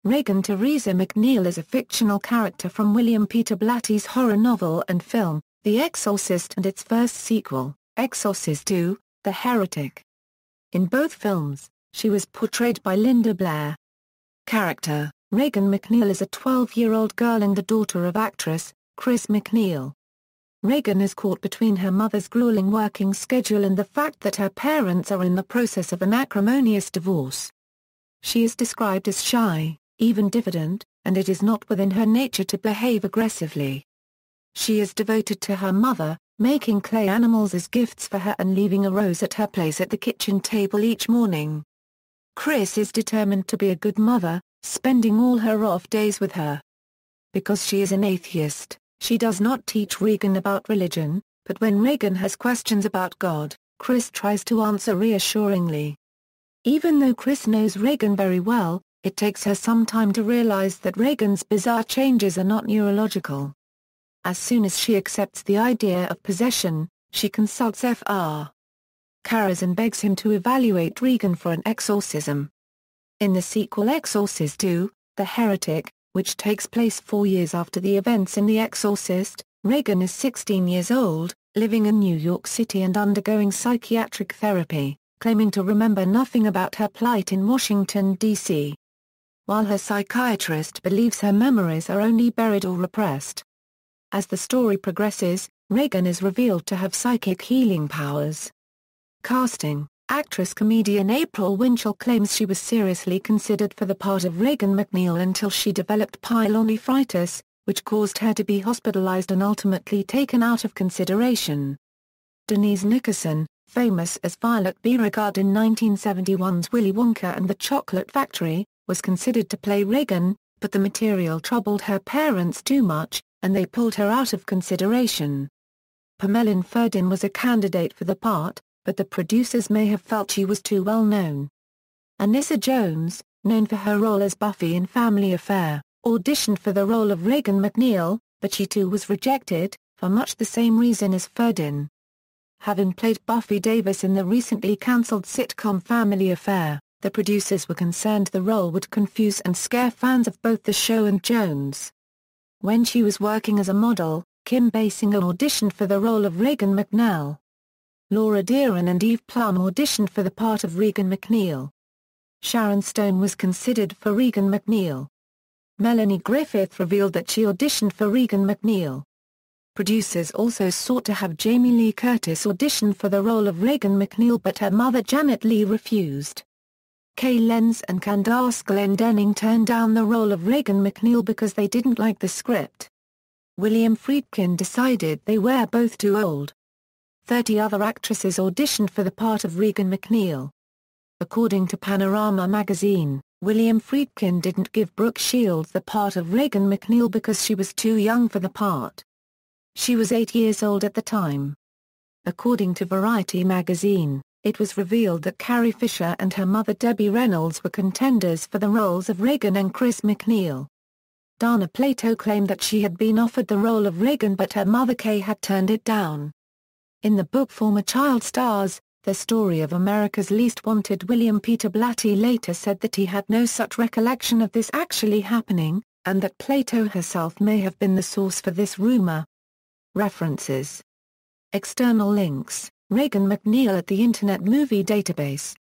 Regan Theresa MacNeil is a fictional character from William Peter Blatty's horror novel and film, The Exorcist, and its first sequel, Exorcist II, The Heretic. In both films, she was portrayed by Linda Blair. Character: Regan MacNeil is a 12-year-old girl and the daughter of actress, Chris MacNeil. Regan is caught between her mother's grueling working schedule and the fact that her parents are in the process of an acrimonious divorce. She is described as shy, even diffident, and it is not within her nature to behave aggressively. She is devoted to her mother, making clay animals as gifts for her and leaving a rose at her place at the kitchen table each morning. Chris is determined to be a good mother, spending all her off days with her. Because she is an atheist, she does not teach Regan about religion, but when Regan has questions about God, Chris tries to answer reassuringly. Even though Chris knows Regan very well, it takes her some time to realize that Regan's bizarre changes are not neurological. As soon as she accepts the idea of possession, she consults Fr. Karras and begs him to evaluate Regan for an exorcism. In the sequel Exorcist II, The Heretic, which takes place 4 years after the events in The Exorcist, Regan is 16 years old, living in New York City and undergoing psychiatric therapy, claiming to remember nothing about her plight in Washington, D.C. While her psychiatrist believes her memories are only buried or repressed. As the story progresses, Regan is revealed to have psychic healing powers. Casting: actress-comedian April Winchell claims she was seriously considered for the part of Regan MacNeil until she developed pyelonephritis, which caused her to be hospitalized and ultimately taken out of consideration. Denise Nickerson, famous as Violet Beauregarde in 1971's Willy Wonka and the Chocolate Factory, was considered to play Regan, but the material troubled her parents too much, and they pulled her out of consideration. Pamela Ferdin was a candidate for the part, but the producers may have felt she was too well known. Anissa Jones, known for her role as Buffy in Family Affair, auditioned for the role of Regan MacNeil, but she too was rejected, for much the same reason as Ferdin. Having played Buffy Davis in the recently cancelled sitcom Family Affair, the producers were concerned the role would confuse and scare fans of both the show and Jones. When she was working as a model, Kim Basinger auditioned for the role of Regan MacNeil. Laura Dern and Eve Plum auditioned for the part of Regan MacNeil. Sharon Stone was considered for Regan MacNeil. Melanie Griffith revealed that she auditioned for Regan MacNeil. Producers also sought to have Jamie Lee Curtis audition for the role of Regan MacNeil, but her mother Janet Leigh refused. Kay Lenz and Candace Glendenning turned down the role of Regan MacNeil because they didn't like the script. William Friedkin decided they were both too old. 30 other actresses auditioned for the part of Regan MacNeil. According to Panorama magazine, William Friedkin didn't give Brooke Shields the part of Regan MacNeil because she was too young for the part. She was 8 years old at the time. According to Variety magazine, it was revealed that Carrie Fisher and her mother Debbie Reynolds were contenders for the roles of Regan and Chris MacNeil. Dana Plato claimed that she had been offered the role of Regan but her mother Kay had turned it down. In the book Former Child Stars, The Story of America's Least Wanted, William Peter Blatty later said that he had no such recollection of this actually happening, and that Plato herself may have been the source for this rumor. References. External links: Regan MacNeil at the Internet Movie Database.